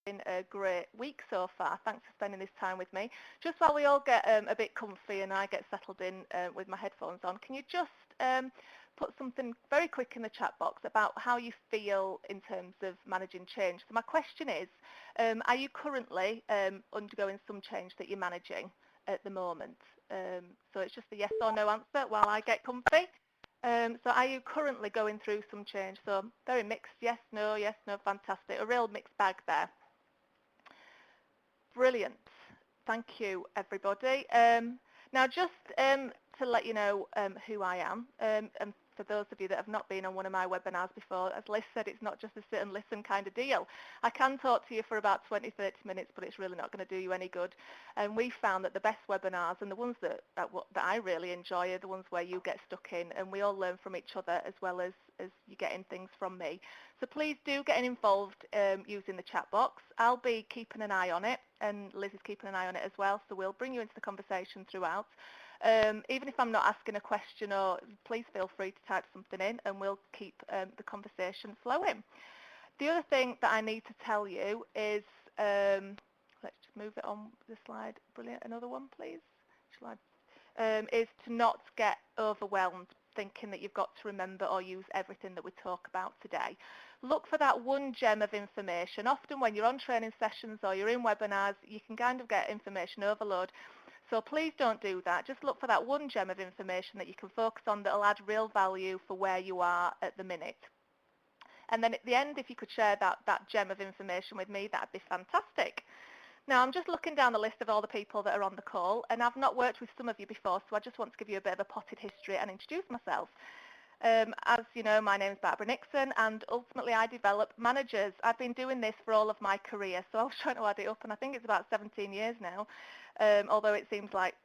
been a great week so far. Thanks for spending this time with me. Just while we all get a bit comfy and I get settled in with my headphones on, can you just put something very quick in the chat box about how you feel in terms of managing change? So my question is, are you currently undergoing some change that you're managing at the moment? So it's just a yes or no answer while I get comfy. So are you currently going through some change? So very mixed, yes, no, fantastic. A real mixed bag there. Brilliant. Thank you, everybody. Now, just to let you know who I am, and for those of you that have not been on one of my webinars before, as Liz said, it's not just a sit and listen kind of deal. I can talk to you for about 20, 30 minutes, but it's really not going to do you any good. And we found that the best webinars and the ones that I really enjoy are the ones where you get stuck in and we all learn from each other as well as you getting things from me. So please do get involved using the chat box. I'll be keeping an eye on it, and Liz is keeping an eye on it as well, so we'll bring you into the conversation throughout. Even if I'm not asking a question, or please feel free to type something in and we'll keep the conversation flowing. The other thing that I need to tell you is, let's just move it on the slide. Brilliant. Another one, please. Is to not get overwhelmed thinking that you've got to remember or use everything that we talk about today. Look for that one gem of information. Often when you're on training sessions or you're in webinars, you can kind of get information overload. So please don't do that. Just look for that one gem of information that you can focus on that will add real value for where you are at the minute. And then at the end, if you could share that gem of information with me, that'd be fantastic. Now, I'm just looking down the list of all the people that are on the call, and I've not worked with some of you before, so I just want to give you a bit of a potted history and introduce myself. As you know, my name is Barbara Nixon, and ultimately I develop managers. I've been doing this for all of my career, so I was trying to add it up, and I think it's about 17 years now, although it seems like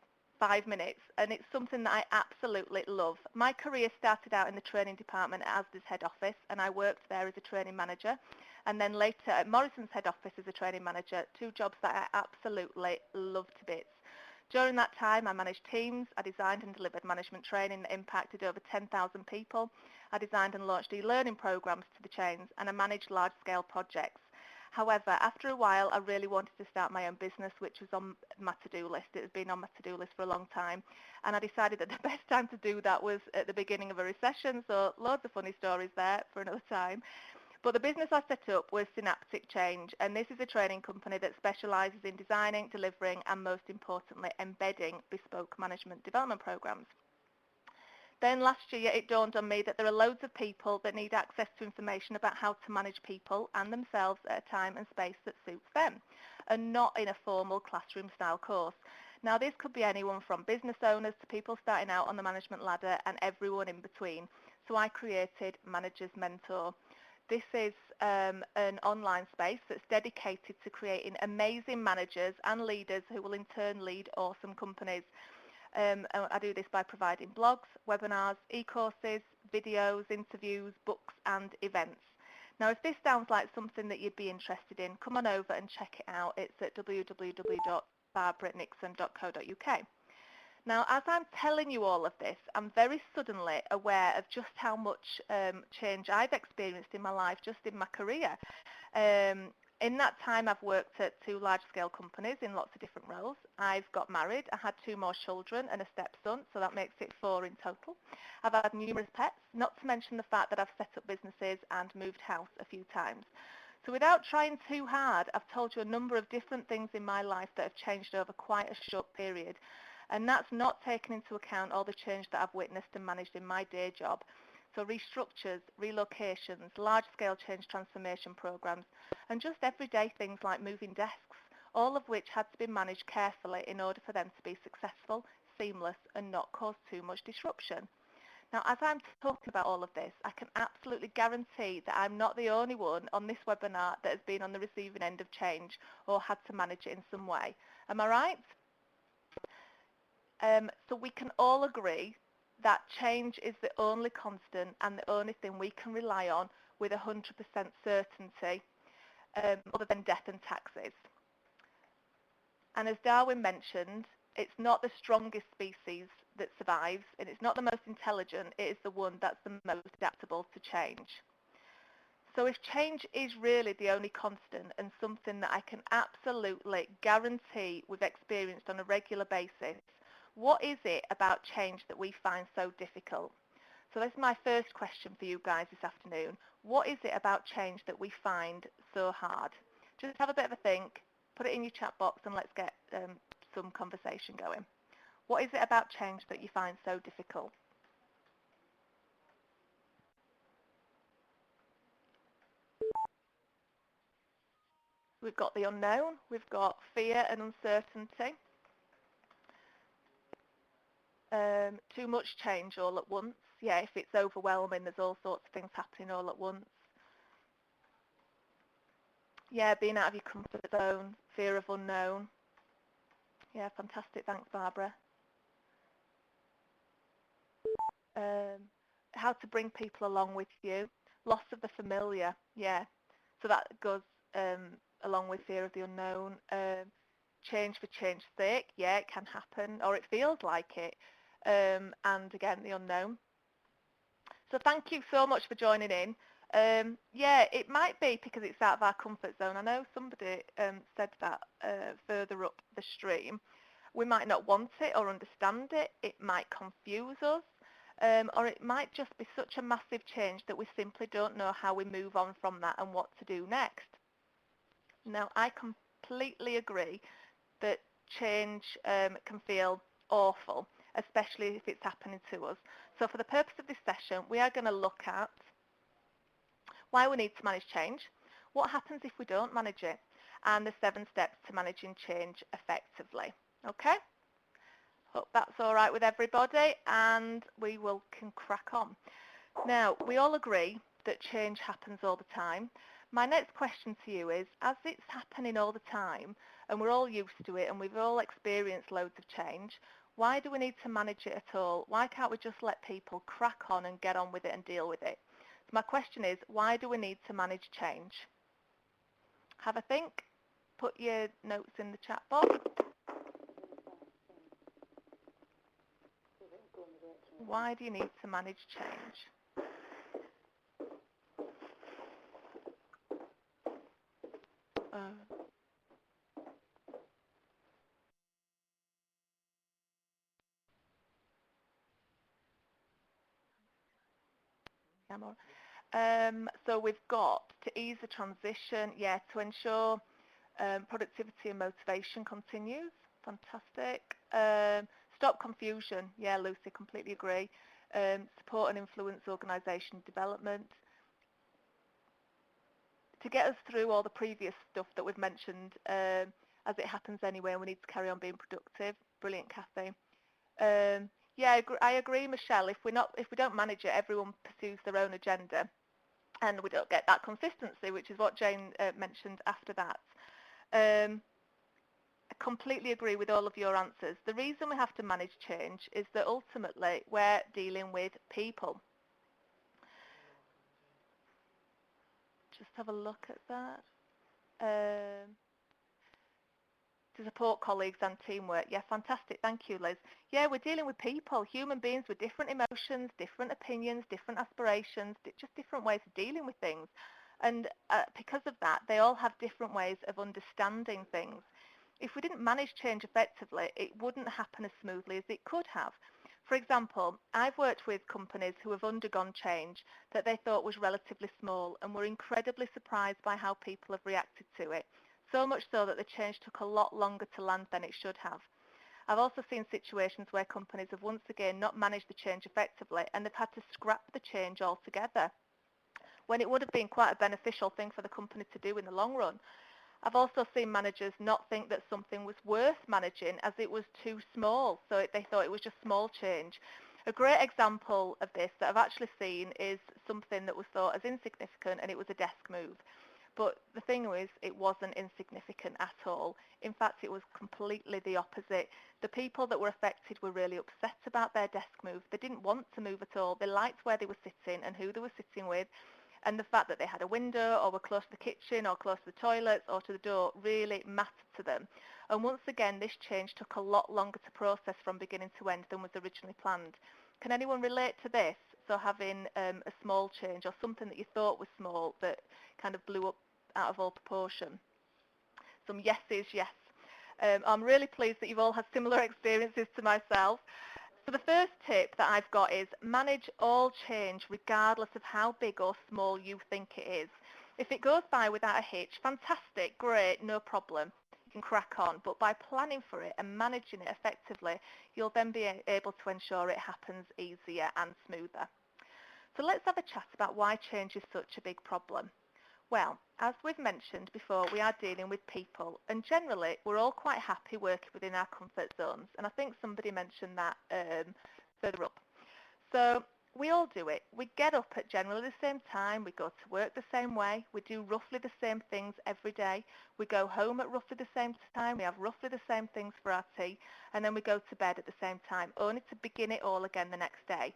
5 minutes, and it's something that I absolutely love. My career started out in the training department at ASDA's head office, and I worked there as a training manager, and then later at Morrison's head office as a training manager, two jobs that I absolutely love to bits. During that time, I managed teams, I designed and delivered management training that impacted over 10,000 people, I designed and launched e-learning programs to the chains, and I managed large-scale projects. However, after a while, I really wanted to start my own business, which was on my to-do list. It has been on my to-do list for a long time, and I decided that the best time to do that was at the beginning of a recession, so loads of funny stories there for another time. But the business I set up was Synaptic Change, and this is a training company that specialises in designing, delivering, and most importantly, embedding bespoke management development programs. Then last year it dawned on me that there are loads of people that need access to information about how to manage people and themselves at a time and space that suits them, and not in a formal classroom style course. Now this could be anyone from business owners to people starting out on the management ladder and everyone in between. So I created Manager's Mentor. This is an online space that's dedicated to creating amazing managers and leaders who will in turn lead awesome companies. I do this by providing blogs, webinars, e-courses, videos, interviews, books and events. Now if this sounds like something that you'd be interested in, come on over and check it out. It's at www.barbaranixon.co.uk. Now as I'm telling you all of this, I'm very suddenly aware of just how much change I've experienced in my life, just in my career. In that time, I've worked at 2 large-scale companies in lots of different roles. I've got married. I had 2 more children and a stepson, so that makes it 4 in total. I've had numerous pets, not to mention the fact that I've set up businesses and moved house a few times. So without trying too hard, I've told you a number of different things in my life that have changed over quite a short period. And that's not taken into account all the change that I've witnessed and managed in my day job. So restructures, relocations, large-scale change transformation programs, and just everyday things like moving desks, all of which had to be managed carefully in order for them to be successful, seamless, and not cause too much disruption. Now, as I'm talking about all of this, I can absolutely guarantee that I'm not the only one on this webinar that has been on the receiving end of change or had to manage it in some way. Am I right? So we can all agree that change is the only constant and the only thing we can rely on with 100% certainty, other than death and taxes. And as Darwin mentioned, it's not the strongest species that survives, and it's not the most intelligent, it is the one that's the most adaptable to change. So if change is really the only constant and something that I can absolutely guarantee we've experienced on a regular basis, what is it about change that we find so difficult? So that's my first question for you guys this afternoon. What is it about change that we find so hard? Just have a bit of a think, put it in your chat box, and let's get some conversation going. What is it about change that you find so difficult? We've got the unknown, we've got fear and uncertainty, too much change all at once. Yeah, if it's overwhelming, there's all sorts of things happening all at once. Yeah, being out of your comfort zone, fear of unknown. Yeah, fantastic. Thanks, Barbara. How to bring people along with you. Loss of the familiar. Yeah, so that goes along with fear of the unknown. Change for change's sake. Yeah, it can happen, or it feels like it. And again, the unknown. So thank you so much for joining in. Yeah, it might be because it's out of our comfort zone. I know somebody said that further up the stream. We might not want it or understand it. It might confuse us. Or it might just be such a massive change that we simply don't know how we move on from that and what to do next. Now, I completely agree that change can feel awful, especially if it's happening to us. So for the purpose of this session, we are going to look at why we need to manage change, what happens if we don't manage it, and the 7 steps to managing change effectively. Okay? Hope that's all right with everybody, and we can crack on. Now, we all agree that change happens all the time. My next question to you is, as it's happening all the time, and we're all used to it, and we've all experienced loads of change, why do we need to manage it at all? Why can't we just let people crack on and get on with it and deal with it? So my question is, why do we need to manage change? Have a think. Put your notes in the chat box. Why do you need to manage change? So we've got to ease the transition, yeah, to ensure productivity and motivation continues. Fantastic. Stop confusion. Yeah, Lucy, completely agree. Support and influence organisation development. To get us through all the previous stuff that we've mentioned, as it happens anyway, and we need to carry on being productive. Brilliant, Kathy. Yeah, I agree, Michelle. If we don't manage it, everyone pursues their own agenda, and we don't get that consistency, which is what Jane mentioned after that. I completely agree with all of your answers. The reason we have to manage change is that ultimately we're dealing with people. Just have a look at that. To support colleagues and teamwork. Yeah, fantastic. Thank you, Liz. Yeah, we're dealing with people, human beings with different emotions, different opinions, different aspirations, just different ways of dealing with things. And because of that, they all have different ways of understanding things. If we didn't manage change effectively, it wouldn't happen as smoothly as it could have. For example, I've worked with companies who have undergone change that they thought was relatively small and were incredibly surprised by how people have reacted to it. So much so that the change took a lot longer to land than it should have. I've also seen situations where companies have once again not managed the change effectively and they've had to scrap the change altogether, when it would have been quite a beneficial thing for the company to do in the long run. I've also seen managers not think that something was worth managing as it was too small, so they thought it was just small change. A great example of this that I've actually seen is something that was thought as insignificant, and it was a desk move. But the thing was, it wasn't insignificant at all. In fact, it was completely the opposite. The people that were affected were really upset about their desk move. They didn't want to move at all. They liked where they were sitting and who they were sitting with. And the fact that they had a window or were close to the kitchen or close to the toilets or to the door really mattered to them. And once again, this change took a lot longer to process from beginning to end than was originally planned. Can anyone relate to this? So having a small change or something that you thought was small that kind of blew up out of all proportion. Some yeses, yes. I'm really pleased that you've all had similar experiences to myself. So the first tip that I've got is manage all change regardless of how big or small you think it is. If it goes by without a hitch, fantastic, great, no problem. You can crack on. But by planning for it and managing it effectively, you'll then be able to ensure it happens easier and smoother. So let's have a chat about why change is such a big problem. Well, as we've mentioned before, we are dealing with people, and generally we're all quite happy working within our comfort zones, and I think somebody mentioned that further up. So we all do it. We get up at generally the same time, we go to work the same way, we do roughly the same things every day, we go home at roughly the same time, we have roughly the same things for our tea, and then we go to bed at the same time, only to begin it all again the next day.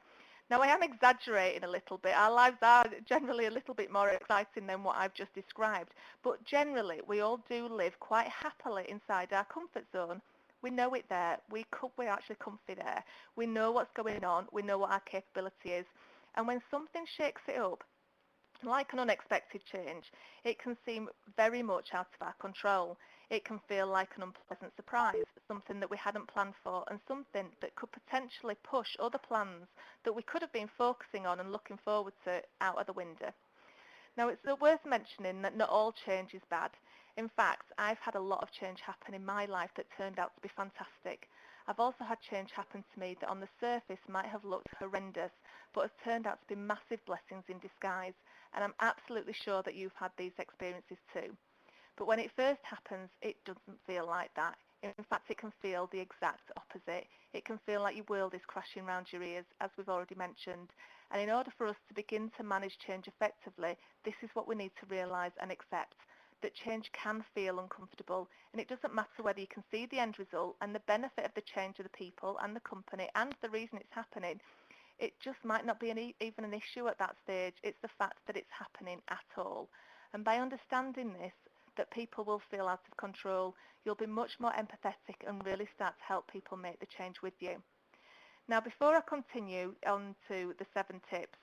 Now, I am exaggerating a little bit. Our lives are generally a little bit more exciting than what I've just described. But generally, we all do live quite happily inside our comfort zone. We know it there. We're actually comfy there. We know what's going on. We know what our capability is. And when something shakes it up, like an unexpected change, it can seem very much out of our control. It can feel like an unpleasant surprise, something that we hadn't planned for, and something that could potentially push other plans that we could have been focusing on and looking forward to out of the window. Now, it's worth mentioning that not all change is bad. In fact, I've had a lot of change happen in my life that turned out to be fantastic. I've also had change happen to me that on the surface might have looked horrendous, but has turned out to be massive blessings in disguise, and I'm absolutely sure that you've had these experiences too. But when it first happens, it doesn't feel like that. In fact, it can feel the exact opposite. It can feel like your world is crashing round your ears, as we've already mentioned. And in order for us to begin to manage change effectively, this is what we need to realise and accept, that change can feel uncomfortable, and it doesn't matter whether you can see the end result and the benefit of the change of the people and the company and the reason it's happening. It just might not be even an issue at that stage. It's the fact that it's happening at all. And by understanding this, that people will feel out of control, you'll be much more empathetic and really start to help people make the change with you. Now, before I continue on to the 7 tips,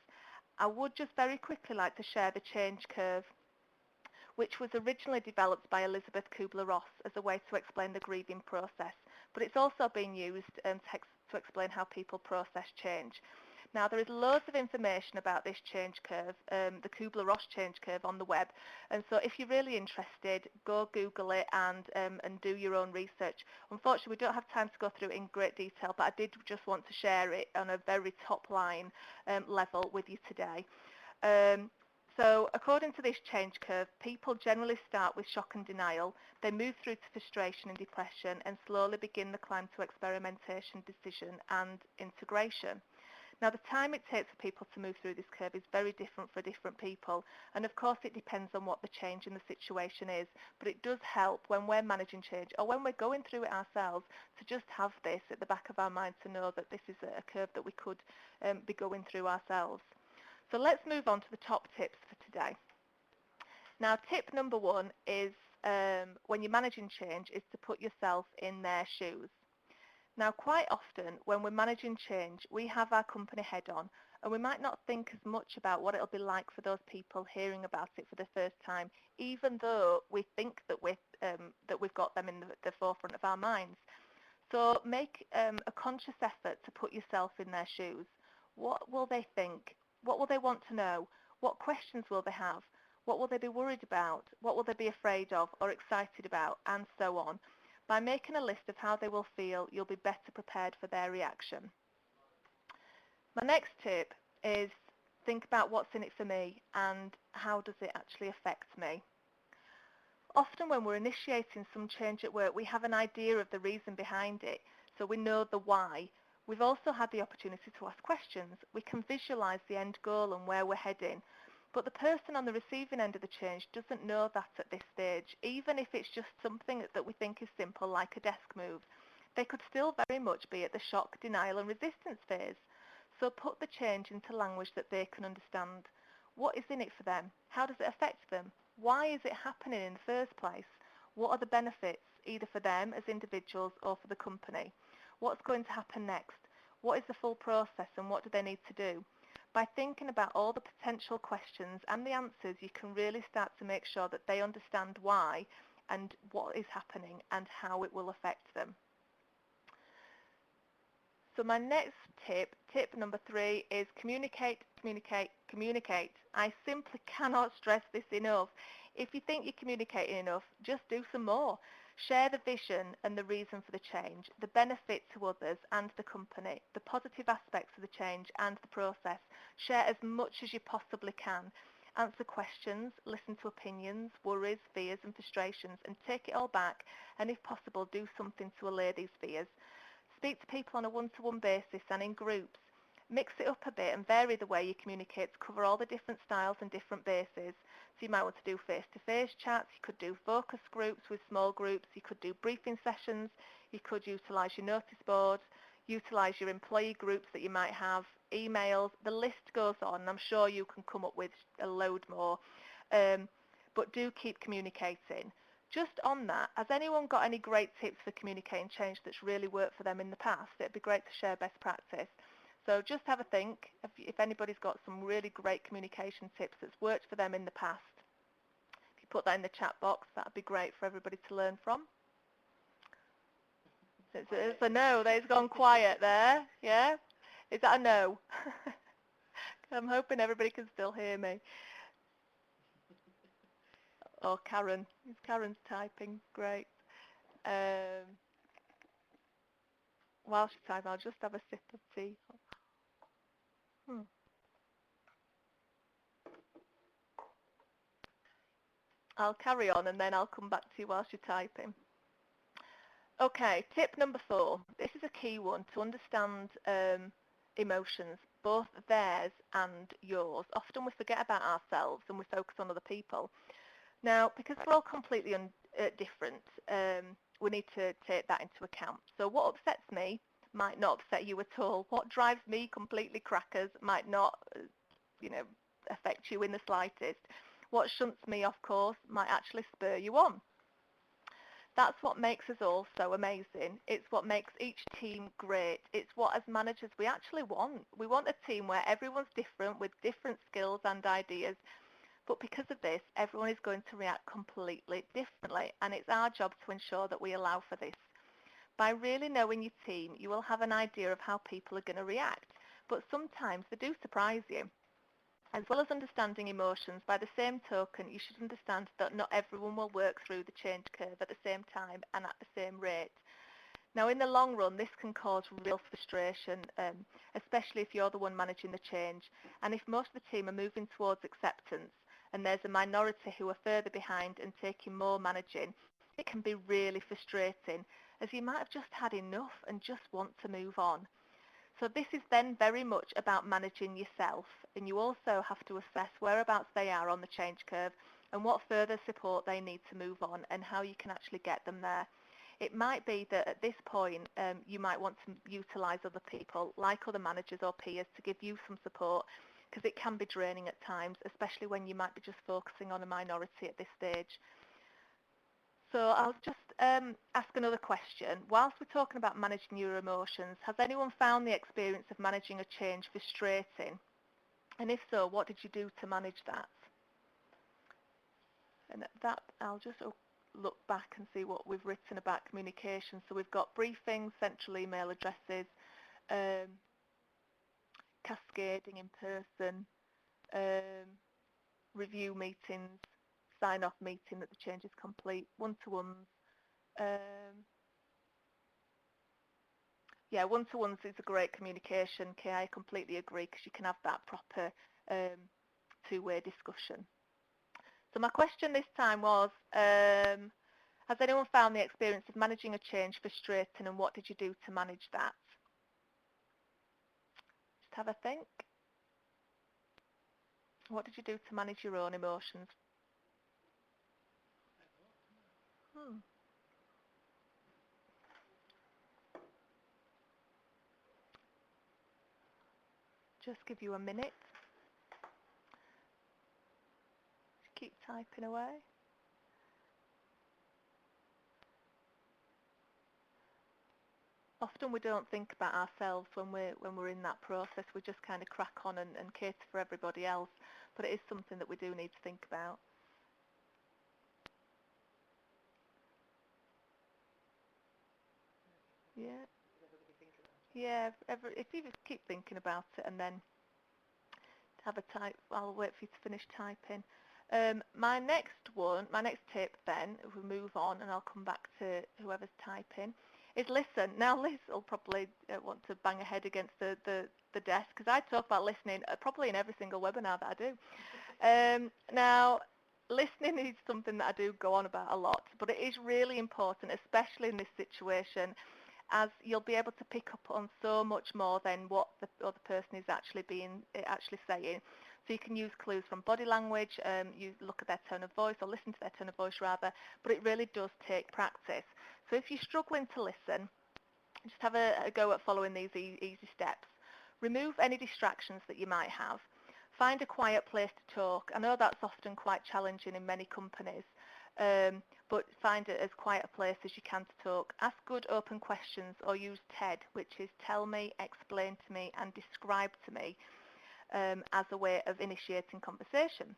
I would just very quickly like to share the change curve, which was originally developed by Elizabeth Kubler-Ross as a way to explain the grieving process, but it's also been used to explain how people process change. Now, there is loads of information about this change curve, the Kubler-Ross change curve on the web, and so if you're really interested, go Google it and do your own research. Unfortunately, we don't have time to go through it in great detail, but I did just want to share it on a very top line level with you today. So according to this change curve, people generally start with shock and denial. They move through to frustration and depression and slowly begin the climb to experimentation, decision and integration. Now, the time it takes for people to move through this curve is very different for different people, and of course it depends on what the change in the situation is, but it does help when we're managing change or when we're going through it ourselves to just have this at the back of our mind to know that this is a curve that we could be going through ourselves. So let's move on to the top tips for today. Now, tip number 1 is when you're managing change is to put yourself in their shoes. Now, quite often when we're managing change, we have our company head on, and we might not think as much about what it'll be like for those people hearing about it for the first time, even though we think that we've got them in the forefront of our minds. So make a conscious effort to put yourself in their shoes. What will they think? What will they want to know? What questions will they have? What will they be worried about? What will they be afraid of or excited about? And so on. By making a list of how they will feel, you'll be better prepared for their reaction. My next tip is think about what's in it for me and how does it actually affect me. Often when we're initiating some change at work, we have an idea of the reason behind it, so we know the why. We've also had the opportunity to ask questions. We can visualise the end goal and where we're heading. But the person on the receiving end of the change doesn't know that at this stage, even if it's just something that we think is simple like a desk move. They could still very much be at the shock, denial and resistance phase. So put the change into language that they can understand. What is in it for them? How does it affect them? Why is it happening in the first place? What are the benefits, either for them as individuals or for the company? What's going to happen next? What is the full process and what do they need to do? By thinking about all the potential questions and the answers, you can really start to make sure that they understand why and what is happening and how it will affect them. So my next tip number 3, is communicate, communicate, communicate. I simply cannot stress this enough. If you think you're communicating enough, just do some more. Share the vision and the reason for the change, the benefit to others and the company, the positive aspects of the change and the process. Share as much as you possibly can. Answer questions, listen to opinions, worries, fears and frustrations, and take it all back, and if possible, do something to allay these fears. Speak to people on a one-to-one basis and in groups. Mix it up a bit and vary the way you communicate to cover all the different styles and different bases. So you might want to do face-to-face chats, you could do focus groups with small groups, you could do briefing sessions, you could utilise your notice boards, utilise your employee groups that you might have, emails, the list goes on. I'm sure you can come up with a load more. But do keep communicating. Just on that, has anyone got any great tips for communicating change that's really worked for them in the past? It'd be great to share best practice. So just have a think if anybody's got some really great communication tips that's worked for them in the past. If you put that in the chat box, that'd be great for everybody to learn from. It's a no. They've gone quiet there. Yeah? Is that a no? I'm hoping everybody can still hear me. Oh, Karen. Karen's typing. Great. While she's typing, I'll just have a sip of tea. I'll carry on and then I'll come back to you whilst you're typing. Okay, tip number 4. This is a key one to understand emotions, both theirs and yours. Often we forget about ourselves and we focus on other people. Now, because we're all completely different, we need to take that into account. So what upsets me might not upset you at all. What drives me completely crackers might not, affect you in the slightest. What shunts me off course might actually spur you on. That's what makes us all so amazing. It's what makes each team great. It's what, as managers, we actually want. We want a team where everyone's different with different skills and ideas. But because of this, everyone is going to react completely differently, and it's our job to ensure that we allow for this. By really knowing your team, you will have an idea of how people are going to react, but sometimes they do surprise you. As well as understanding emotions, by the same token, you should understand that not everyone will work through the change curve at the same time and at the same rate. Now, in the long run, this can cause real frustration, especially if you're the one managing the change. And if most of the team are moving towards acceptance and there's a minority who are further behind and taking more managing, it can be really frustrating, as you might have just had enough and just want to move on. So this is then very much about managing yourself, and you also have to assess whereabouts they are on the change curve and what further support they need to move on and how you can actually get them there. It might be that at this point you might want to utilise other people, like other managers or peers, to give you some support, because it can be draining at times, especially when you might be just focusing on a minority at this stage. So I'll just ask another question. Whilst we're talking about managing your emotions, has anyone found the experience of managing a change frustrating? And if so, what did you do to manage that? And that, I'll just look back and see what we've written about communication. So we've got briefings, central email addresses, cascading in person, review meetings, sign-off meeting that the change is complete, one-to-ones. Yeah, one-to-ones is a great communication, Kay. I completely agree, because you can have that proper two-way discussion. So my question this time was, has anyone found the experience of managing a change frustrating, and what did you do to manage that? Just have a think. What did you do to manage your own emotions? Just give you a minute. Just keep typing away. often we don't think about ourselves when we're in that process. We just kind of crack on and cater for everybody else. But it is something that we do need to think about. Yeah. Yeah, if you just keep thinking about it and then have a type, I'll wait for you to finish typing. My next tip then, if we move on and I'll come back to whoever's typing, is listen. Now Liz will probably want to bang her head against the desk because I talk about listening probably in every single webinar that I do. Now, listening is something that I do go on about a lot, but it is really important, especially in this situation, as you'll be able to pick up on so much more than what the other person is actually saying. So you can use clues from body language, you look at their tone of voice, or listen to their tone of voice rather, but it really does take practice. So if you're struggling to listen, just have a go at following these easy steps. Remove any distractions that you might have. Find a quiet place to talk. I know that's often quite challenging in many companies, but find it as quiet a place as you can to talk. Ask good open questions or use TED, which is tell me, explain to me, and describe to me, as a way of initiating conversation.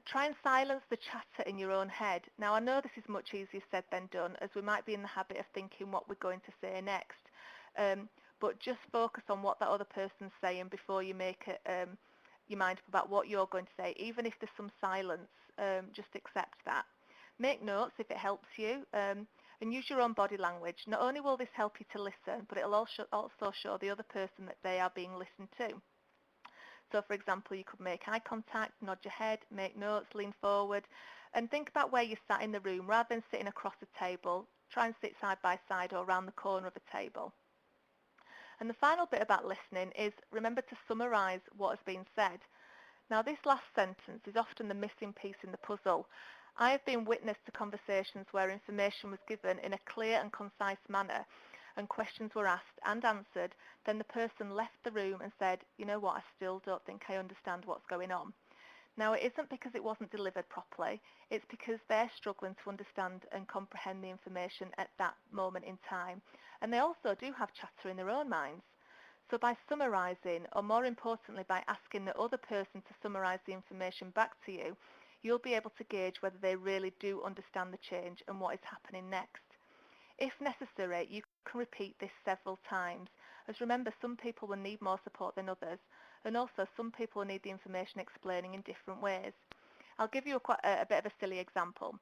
Try and silence the chatter in your own head. Now, I know this is much easier said than done, as we might be in the habit of thinking what we're going to say next. But just focus on what that other person's saying before you make it, your mind up about what you're going to say. Even if there's some silence, just accept that. Make notes if it helps you, and use your own body language. Not only will this help you to listen, but it'll also show the other person that they are being listened to. So, for example, you could make eye contact, nod your head, make notes, lean forward, and think about where you're sat in the room rather than sitting across a table. Try and sit side by side or around the corner of a table. And the final bit about listening is remember to summarise what has been said. Now, this last sentence is often the missing piece in the puzzle. I have been witness to conversations where information was given in a clear and concise manner and questions were asked and answered, then the person left the room and said, you know what, I still don't think I understand what's going on. Now, it isn't because it wasn't delivered properly, it's because they're struggling to understand and comprehend the information at that moment in time. And they also do have chatter in their own minds. So by summarising, or more importantly, by asking the other person to summarise the information back to you, you'll be able to gauge whether they really do understand the change and what is happening next. If necessary, you can repeat this several times, as remember, some people will need more support than others, and also some people will need the information explaining in different ways. I'll give you a bit of a silly example.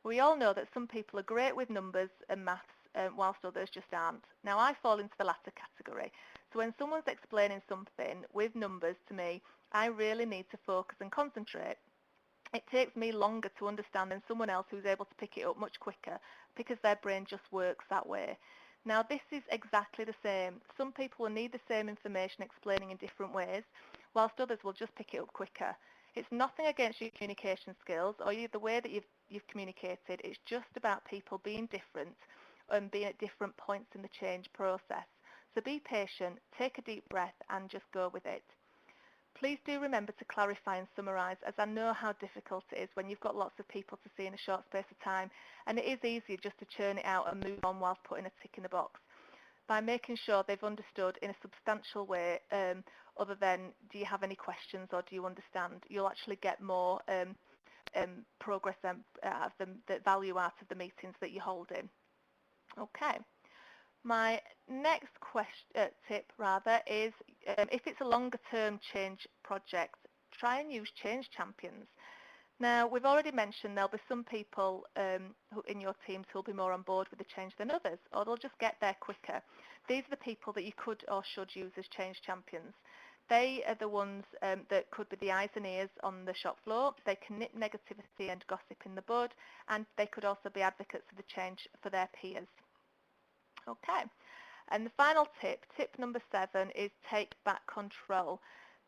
We all know that some people are great with numbers and maths, whilst others just aren't. Now, I fall into the latter category. So when someone's explaining something with numbers to me, I really need to focus and concentrate. It takes me longer to understand than someone else who's able to pick it up much quicker because their brain just works that way. Now, this is exactly the same. Some people will need the same information explaining in different ways, whilst others will just pick it up quicker. It's nothing against your communication skills or the way that you've communicated. It's just about people being different and being at different points in the change process. So be patient, take a deep breath, and just go with it. Please do remember to clarify and summarise, as I know how difficult it is when you've got lots of people to see in a short space of time, and it is easier just to churn it out and move on whilst putting a tick in the box. By making sure they've understood in a substantial way, other than do you have any questions or do you understand, you'll actually get more progress out of the value out of the meetings that you're holding. Okay. My next tip is if it's a longer term change project, try and use change champions. Now, we've already mentioned there'll be some people in your teams who'll be more on board with the change than others, or they'll just get there quicker. These are the people that you could or should use as change champions. They are the ones that could be the eyes and ears on the shop floor. They can nip negativity and gossip in the bud, and they could also be advocates of the change for their peers. Okay, and the final tip number 7, is take back control.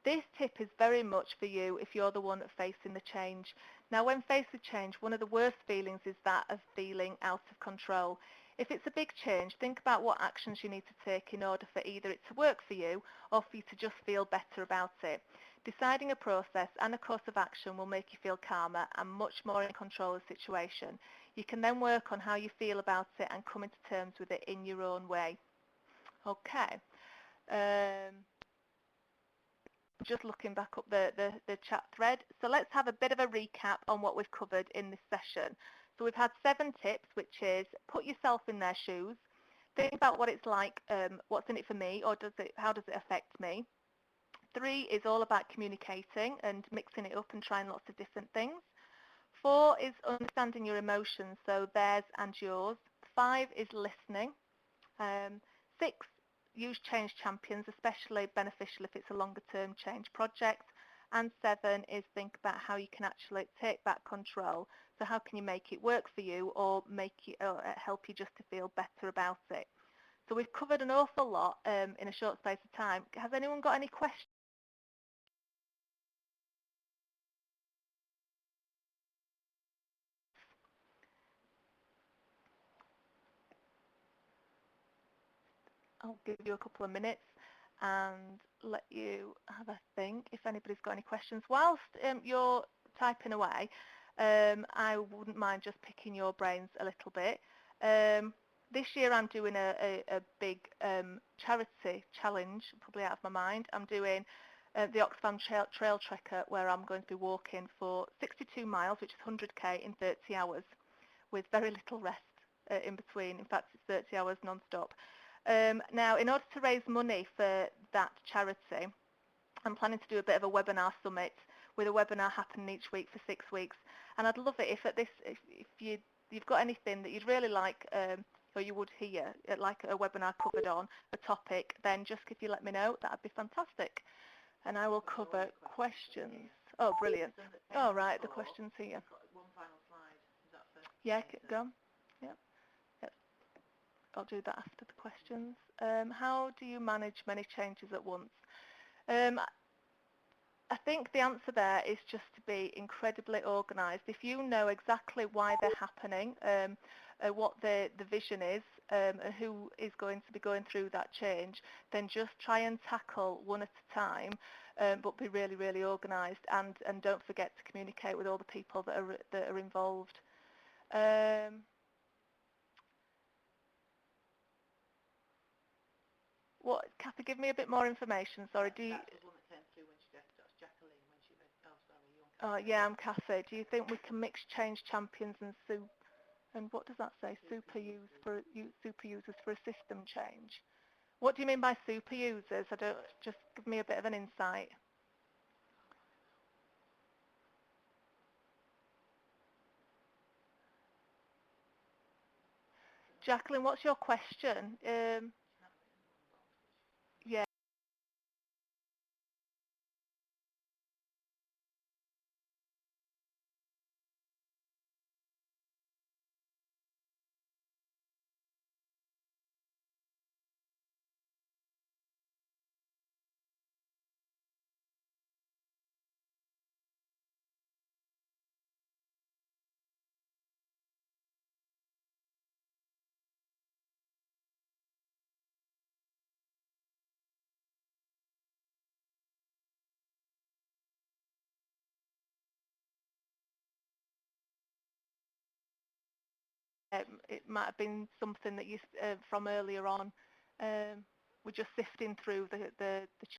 This tip is very much for you if you're the one facing the change. Now, when faced with change, one of the worst feelings is that of feeling out of control. If it's a big change, think about what actions you need to take in order for either it to work for you or for you to just feel better about it. Deciding a process and a course of action will make you feel calmer and much more in control of the situation. You can then work on how you feel about it and come into terms with it in your own way. Okay. Um, just looking back up the chat thread. So let's have a bit of a recap on what we've covered in this session. So we've had 7 tips, which is put yourself in their shoes, think about what it's like, what's in it for me, or how does it affect me. 3 is all about communicating and mixing it up and trying lots of different things. 4 is understanding your emotions, so theirs and yours. 5 is listening. 6, use change champions, especially beneficial if it's a longer term change project. And 7 is think about how you can actually take back control. So how can you make it work for you or help you just to feel better about it. So we've covered an awful lot in a short space of time. Has anyone got any questions? I'll give you a couple of minutes and let you have a think if anybody's got any questions. Whilst you're typing away, I wouldn't mind just picking your brains a little bit. This year I'm doing a big charity challenge, probably out of my mind. I'm doing the Oxfam Trail Trekker, where I'm going to be walking for 62 miles, which is 100k in 30 hours, with very little rest in between. In fact, it's 30 hours non-stop. Now, in order to raise money for that charity, I'm planning to do a bit of a webinar summit with a webinar happening each week for 6 weeks. And I'd love it if you've got anything that you'd really like, or you would hear, like a webinar covered on a topic, then just if you let me know, that'd be fantastic. And I will cover questions. Oh, brilliant. Oh, right, the questions here. Yeah, go on. Yeah. I'll do that after the questions. How do you manage many changes at once? Um, I think the answer there is just to be incredibly organised. If you know exactly why they're happening, what the vision is, and who is going to be going through that change, then just try and tackle one at a time, but be really, really organised, and don't forget to communicate with all the people that are involved. What, Kathy, give me a bit more information. Sorry, do you... That was one that came through when she that's Jacqueline, when she read, oh, sorry, you on Kathy. Yeah, I'm Kathy. Do you think we can mix change champions and what does that say? Super users for a system change. What do you mean by super users? I don't, just give me a bit of an insight. Jacqueline, what's your question? Yeah. It might have been something that you from earlier on. We're just sifting through the